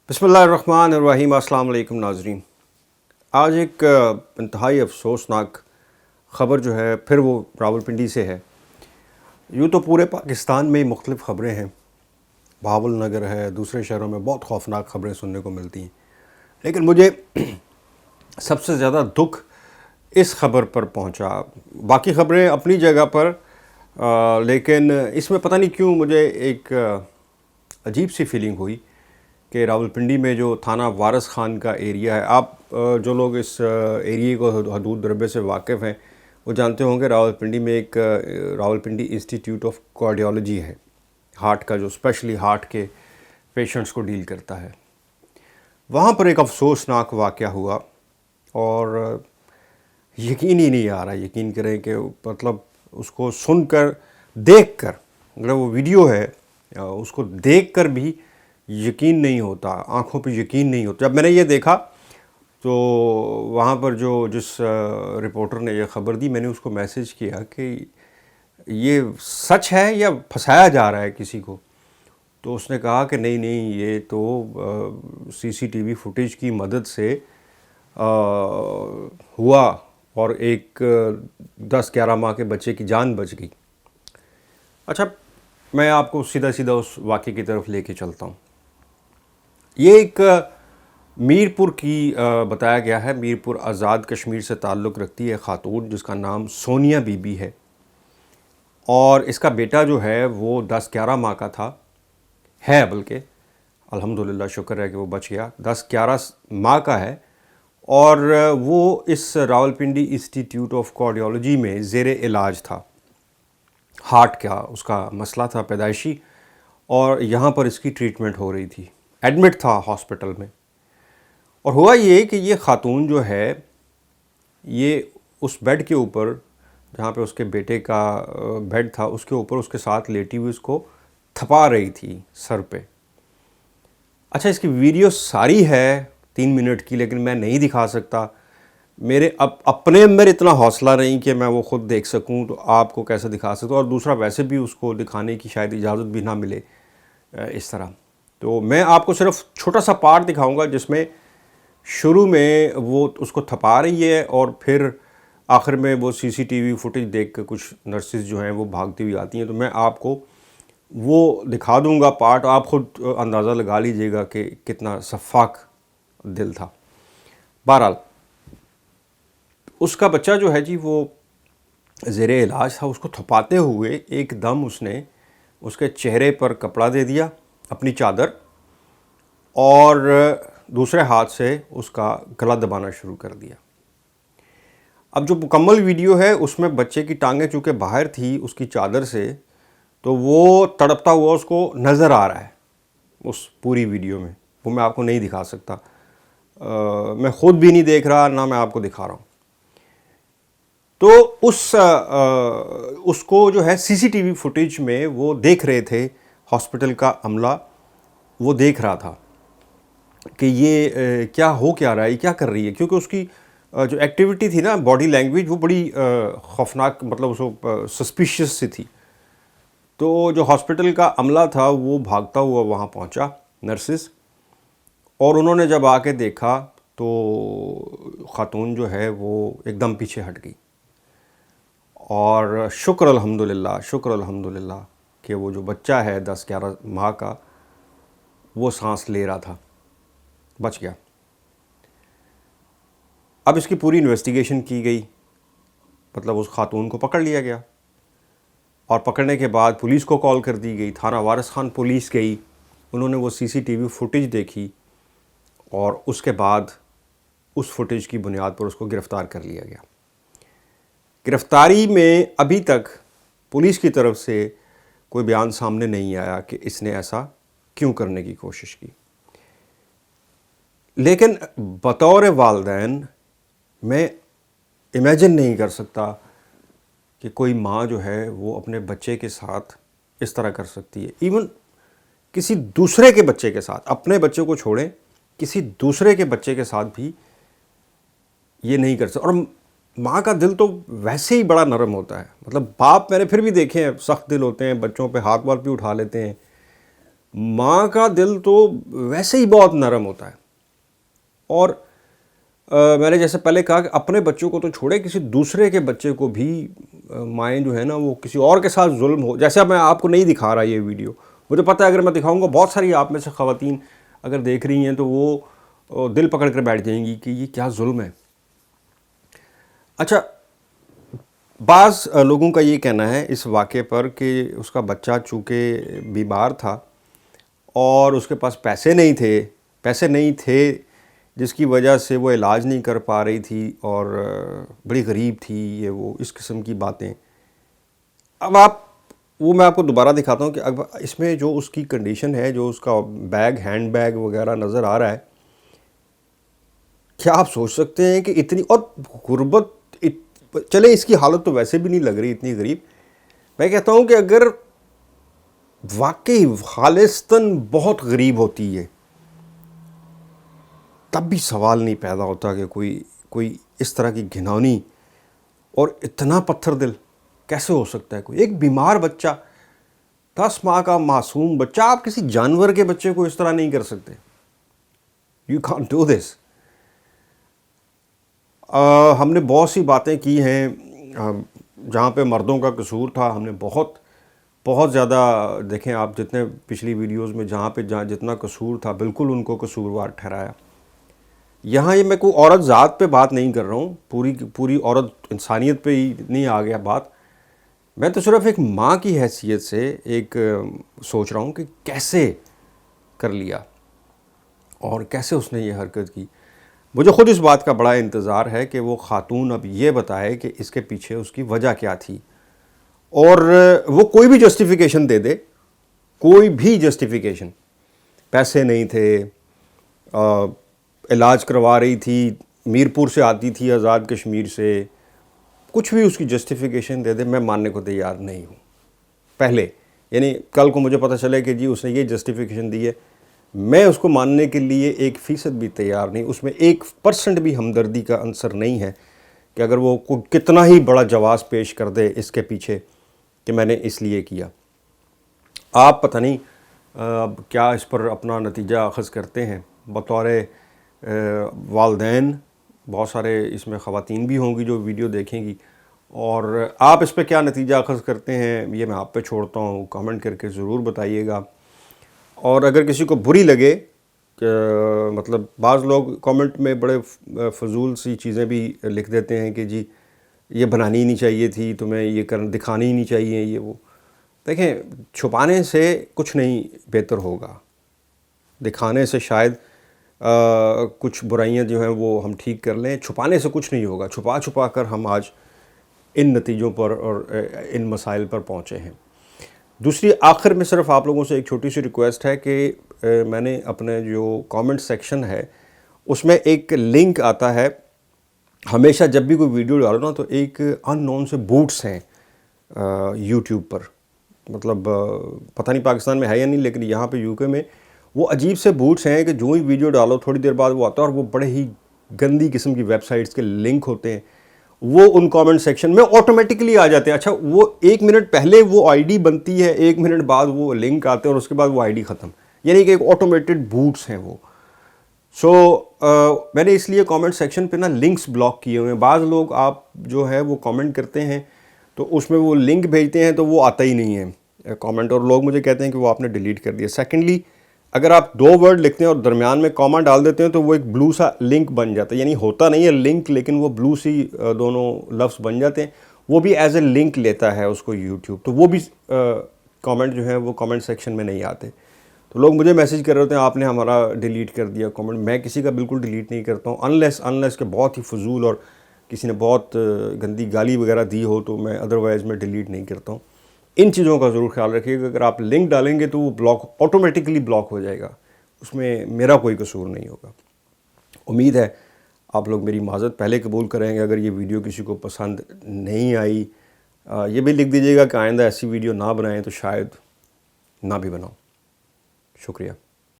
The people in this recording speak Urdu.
بسم اللہ الرحمن الرحیم۔ السلام علیکم ناظرین۔ آج ایک انتہائی افسوسناک خبر جو ہے پھر وہ راولپنڈی سے ہے۔ یوں تو پورے پاکستان میں مختلف خبریں ہیں، بہاول نگر ہے، دوسرے شہروں میں بہت خوفناک خبریں سننے کو ملتی ہیں، لیکن مجھے سب سے زیادہ دکھ اس خبر پر پہنچا۔ باقی خبریں اپنی جگہ پر، لیکن اس میں پتہ نہیں کیوں مجھے ایک عجیب سی فیلنگ ہوئی کہ راولپنڈی میں جو تھانہ وارث خان کا ایریا ہے، آپ جو لوگ اس ایریے کو حدود ضربے سے واقف ہیں وہ جانتے ہوں گے راولپنڈی میں ایک راولپنڈی انسٹیٹیوٹ آف کارڈیالوجی ہے، ہارٹ کا، جو اسپیشلی ہارٹ کے پیشنٹس کو ڈیل کرتا ہے۔ وہاں پر ایک افسوسناک واقعہ ہوا اور یقین ہی نہیں آ رہا، یقین کریں کہ مطلب اس کو سن کر، دیکھ کر، اگر وہ ویڈیو ہے اس کو دیکھ کر بھی یقین نہیں ہوتا، آنکھوں پہ یقین نہیں ہوتا۔ جب میں نے یہ دیکھا تو وہاں پر جس رپورٹر نے یہ خبر دی، میں نے اس کو میسیج کیا کہ یہ سچ ہے یا پھنسایا جا رہا ہے کسی کو؟ تو اس نے کہا کہ نہیں، یہ تو سی سی ٹی وی فوٹیج کی مدد سے ہوا اور ایک 10-11 ماہ کے بچے کی جان بچ گئی۔ اچھا، میں آپ کو سیدھا اس واقعے کی طرف لے کے چلتا ہوں۔ یہ ایک میرپور کی بتایا گیا ہے، میرپور آزاد کشمیر سے تعلق رکھتی ہے خاتون جس کا نام سونیا بی بی ہے، اور اس کا بیٹا جو ہے وہ 10-11 ماہ کا تھا، ہے بلکہ الحمدللہ، شکر ہے کہ وہ بچ گیا، 10-11 ماہ کا ہے، اور وہ اس راولپنڈی انسٹیٹیوٹ آف کارڈیالوجی میں زیر علاج تھا۔ ہارٹ کا اس کا مسئلہ تھا پیدائشی، اور یہاں پر اس کی ٹریٹمنٹ ہو رہی تھی، ایڈمٹ تھا ہاسپٹل میں۔ اور ہوا یہ کہ یہ خاتون جو ہے، یہ اس بیڈ کے اوپر جہاں پہ اس کے بیٹے کا بیڈ تھا، اس کے اوپر اس کے ساتھ لیٹی ہوئی اس کو تھپا رہی تھی سر پہ۔ اچھا، اس کی ویڈیو ساری ہے 3 منٹ کی، لیکن میں نہیں دکھا سکتا، میرے اپنے اندر اتنا حوصلہ نہیں کہ میں وہ خود دیکھ سکوں، تو آپ کو کیسے دکھا سکتا ہوں، اور دوسرا ویسے بھی اس کو دکھانے کی شاید اجازت بھی نہ ملے اس طرح۔ تو میں آپ کو صرف چھوٹا سا پارٹ دکھاؤں گا جس میں شروع میں وہ اس کو تھپا رہی ہے، اور پھر آخر میں وہ سی سی ٹی وی فوٹیج دیکھ کے کچھ نرسز جو ہیں وہ بھاگتی ہوئی آتی ہیں، تو میں آپ کو وہ دکھا دوں گا پارٹ، آپ خود اندازہ لگا لیجئے گا کہ کتنا شفاق دل تھا۔ بہرحال اس کا بچہ جو ہے جی، وہ زیر علاج تھا، اس کو تھپاتے ہوئے ایک دم اس نے اس کے چہرے پر کپڑا دے دیا، اپنی چادر، اور دوسرے ہاتھ سے اس کا گلا دبانا شروع کر دیا۔ اب جو مکمل ویڈیو ہے اس میں بچے کی ٹانگیں چونکہ باہر تھی اس کی چادر سے، تو وہ تڑپتا ہوا اس کو نظر آ رہا ہے اس پوری ویڈیو میں، وہ میں آپ کو نہیں دکھا سکتا، میں خود بھی نہیں دیکھ رہا، نہ میں آپ کو دکھا رہا ہوں۔ تو اس کو جو ہے سی سی ٹی وی فوٹیج میں وہ دیکھ رہے تھے، ہاسپٹل کا عملہ وہ دیکھ رہا تھا کہ یہ کیا رہا ہے، کیا کر رہی ہے، کیونکہ اس کی جو ایکٹیویٹی تھی نا، باڈی لینگویج، وہ بڑی خوفناک، مطلب اس کو سسپیشیس سی تھی۔ تو جو ہاسپٹل کا عملہ تھا وہ بھاگتا ہوا وہاں پہنچا، نرسز، اور انہوں نے جب آ کے دیکھا تو خاتون جو ہے وہ ایک دم پیچھے ہٹ گئی، اور شکر الحمدللہ کہ وہ جو بچہ ہے 10-11 ماہ کا، وہ سانس لے رہا تھا، بچ گیا۔ اب اس کی پوری انویسٹیگیشن کی گئی، مطلب اس خاتون کو پکڑ لیا گیا، اور پکڑنے کے بعد پولیس کو کال کر دی گئی، تھانہ وارث خان پولیس گئی، انہوں نے وہ سی سی ٹی وی فوٹیج دیکھی، اور اس کے بعد اس فوٹیج کی بنیاد پر اس کو گرفتار کر لیا گیا۔ گرفتاری میں ابھی تک پولیس کی طرف سے کوئی بیان سامنے نہیں آیا کہ اس نے ایسا کیوں کرنے کی کوشش کی، لیکن بطور والدین میں امیجن نہیں کر سکتا کہ کوئی ماں جو ہے وہ اپنے بچے کے ساتھ اس طرح کر سکتی ہے، ایون کسی دوسرے کے بچے کے ساتھ، اپنے بچے کو چھوڑیں، کسی دوسرے کے بچے کے ساتھ بھی یہ نہیں کر سکتا۔ اور ماں کا دل تو ویسے ہی بڑا نرم ہوتا ہے، مطلب باپ میں نے پھر بھی دیکھے ہیں سخت دل ہوتے ہیں، بچوں پہ ہاتھ وال بھی اٹھا لیتے ہیں، ماں کا دل تو ویسے ہی بہت نرم ہوتا ہے، اور میں نے جیسے پہلے کہا کہ اپنے بچوں کو تو چھوڑے، کسی دوسرے کے بچے کو بھی مائیں جو ہے نا وہ کسی اور کے ساتھ ظلم ہو، جیسا میں آپ کو نہیں دکھا رہا یہ ویڈیو، مجھے پتہ ہے اگر میں دکھاؤں گا بہت ساری آپ میں سے خواتین اگر دیکھ رہی ہیں تو وہ دل پکڑ کر بیٹھ جائیں گی کہ یہ کیا ظلم ہے۔ اچھا، بعض لوگوں کا یہ کہنا ہے اس واقعے پر کہ اس کا بچہ چونکہ بیمار تھا اور اس کے پاس پیسے نہیں تھے جس کی وجہ سے وہ علاج نہیں کر پا رہی تھی، اور بڑی غریب تھی، یہ وہ اس قسم کی باتیں۔ اب میں آپ کو دوبارہ دکھاتا ہوں کہ اب اس میں جو اس کی کنڈیشن ہے، جو اس کا ہینڈ بیگ وغیرہ نظر آ رہا ہے، کیا آپ سوچ سکتے ہیں کہ اتنی اور غربت، چلے اس کی حالت تو ویسے بھی نہیں لگ رہی اتنی غریب، میں کہتا ہوں کہ اگر واقعی خالصتاً بہت غریب ہوتی ہے تب بھی سوال نہیں پیدا ہوتا کہ کوئی اس طرح کی گھناؤنی اور اتنا پتھر دل کیسے ہو سکتا ہے۔ کوئی ایک بیمار بچہ، 10 ماہ کا معصوم بچہ، آپ کسی جانور کے بچے کو اس طرح نہیں کر سکتے۔ You can't do this. ہم نے بہت سی باتیں کی ہیں جہاں پہ مردوں کا قصور تھا، ہم نے بہت زیادہ دیکھیں آپ جتنے پچھلی ویڈیوز میں جہاں جتنا قصور تھا بالکل ان کو قصوروار ٹھہرایا۔ یہاں یہ میں کوئی عورت ذات پہ بات نہیں کر رہا ہوں، پوری عورت انسانیت پہ ہی نہیں آ گیا بات، میں تو صرف ایک ماں کی حیثیت سے ایک سوچ رہا ہوں کہ کیسے کر لیا اور کیسے اس نے یہ حرکت کی۔ مجھے خود اس بات کا بڑا انتظار ہے کہ وہ خاتون اب یہ بتائے کہ اس کے پیچھے اس کی وجہ کیا تھی، اور وہ کوئی بھی جسٹیفیکیشن دے دے، کوئی بھی جسٹیفیکیشن، پیسے نہیں تھے، علاج کروا رہی تھی، میرپور سے آتی تھی آزاد کشمیر سے، کچھ بھی اس کی جسٹیفیکیشن دے دے، میں ماننے کو تیار نہیں ہوں۔ پہلے یعنی کل کو مجھے پتہ چلے کہ جی اس نے یہ جسٹیفیکیشن دی ہے، میں اس کو ماننے کے لیے 1% بھی تیار نہیں، اس میں 1% بھی ہمدردی کا عنصر نہیں ہے کہ اگر وہ کتنا ہی بڑا جواز پیش کر دے اس کے پیچھے کہ میں نے اس لیے کیا۔ آپ پتہ نہیں اب کیا اس پر اپنا نتیجہ اخذ کرتے ہیں بطور والدین، بہت سارے اس میں خواتین بھی ہوں گی جو ویڈیو دیکھیں گی، اور آپ اس پہ کیا نتیجہ اخذ کرتے ہیں یہ میں آپ پہ چھوڑتا ہوں، کامنٹ کر کے ضرور بتائیے گا۔ اور اگر کسی کو بری لگے کہ مطلب بعض لوگ کامنٹ میں بڑے فضول سی چیزیں بھی لکھ دیتے ہیں کہ جی یہ بنانی ہی نہیں چاہیے تھی، تمہیں یہ دکھانی ہی نہیں چاہیے، یہ وہ، دیکھیں چھپانے سے کچھ نہیں بہتر ہوگا، دکھانے سے شاید کچھ برائیاں جو ہیں وہ ہم ٹھیک کر لیں، چھپانے سے کچھ نہیں ہوگا، چھپا کر ہم آج ان نتیجوں پر اور ان مسائل پر پہنچے ہیں۔ دوسری آخر میں صرف آپ لوگوں سے ایک چھوٹی سی ریکویسٹ ہے کہ میں نے اپنے جو کامنٹ سیکشن ہے اس میں ایک لنک آتا ہے، ہمیشہ جب بھی کوئی ویڈیو ڈالو نا تو ایک ان نون سے بوٹس ہیں یوٹیوب پر، مطلب پتہ نہیں پاکستان میں ہے یا نہیں، لیکن یہاں پہ یو کے میں وہ عجیب سے بوٹس ہیں کہ جو ہی ویڈیو ڈالو تھوڑی دیر بعد وہ آتا ہے، اور وہ بڑے ہی گندی قسم کی ویب سائٹس کے لنک ہوتے ہیں، وہ ان کامنٹ سیکشن میں آٹومیٹکلی آ جاتے ہیں۔ اچھا وہ 1 منٹ پہلے وہ آئی ڈی بنتی ہے، 1 منٹ بعد وہ لنک آتے ہیں، اور اس کے بعد وہ آئی ڈی ختم، یعنی کہ ایک آٹومیٹڈ بوٹس ہیں وہ۔ میں نے اس لیے کامنٹ سیکشن پہ نا لنکس بلاک کیے ہوئے ہیں، بعض لوگ آپ جو ہے وہ کامنٹ کرتے ہیں تو اس میں وہ لنک بھیجتے ہیں تو وہ آتا ہی نہیں ہے کامنٹ، اور لوگ مجھے کہتے ہیں کہ وہ آپ نے ڈیلیٹ کر دیا۔ سیکنڈلی اگر آپ 2 ورڈ لکھتے ہیں اور درمیان میں کاما ڈال دیتے ہیں تو وہ ایک بلو سا لنک بن جاتا ہے، یعنی ہوتا نہیں ہے لنک لیکن وہ بلو سی دونوں لفظ بن جاتے ہیں، وہ بھی ایز اے لنک لیتا ہے اس کو یوٹیوب، تو وہ بھی کامنٹ جو ہیں وہ کامنٹ سیکشن میں نہیں آتے۔ تو لوگ مجھے میسج کر رہے ہوتے ہیں آپ نے ہمارا ڈیلیٹ کر دیا کامنٹ، میں کسی کا بالکل ڈیلیٹ نہیں کرتا ہوں انلیس کہ بہت ہی فضول اور کسی نے بہت گندی گالی وغیرہ دی ہو تو میں ادروائز میں ڈیلیٹ نہیں کرتا ہوں۔ ان چیزوں کا ضرور خیال رکھیے کہ اگر آپ لنک ڈالیں گے تو وہ بلاک آٹومیٹکلی بلاک ہو جائے گا، اس میں میرا کوئی قصور نہیں ہوگا۔ امید ہے آپ لوگ میری معذرت پہلے قبول کریں گے اگر یہ ویڈیو کسی کو پسند نہیں آئی، یہ بھی لکھ دیجیے گا کہ آئندہ ایسی ویڈیو نہ بنائیں تو شاید نہ بھی بناؤں۔ شکریہ۔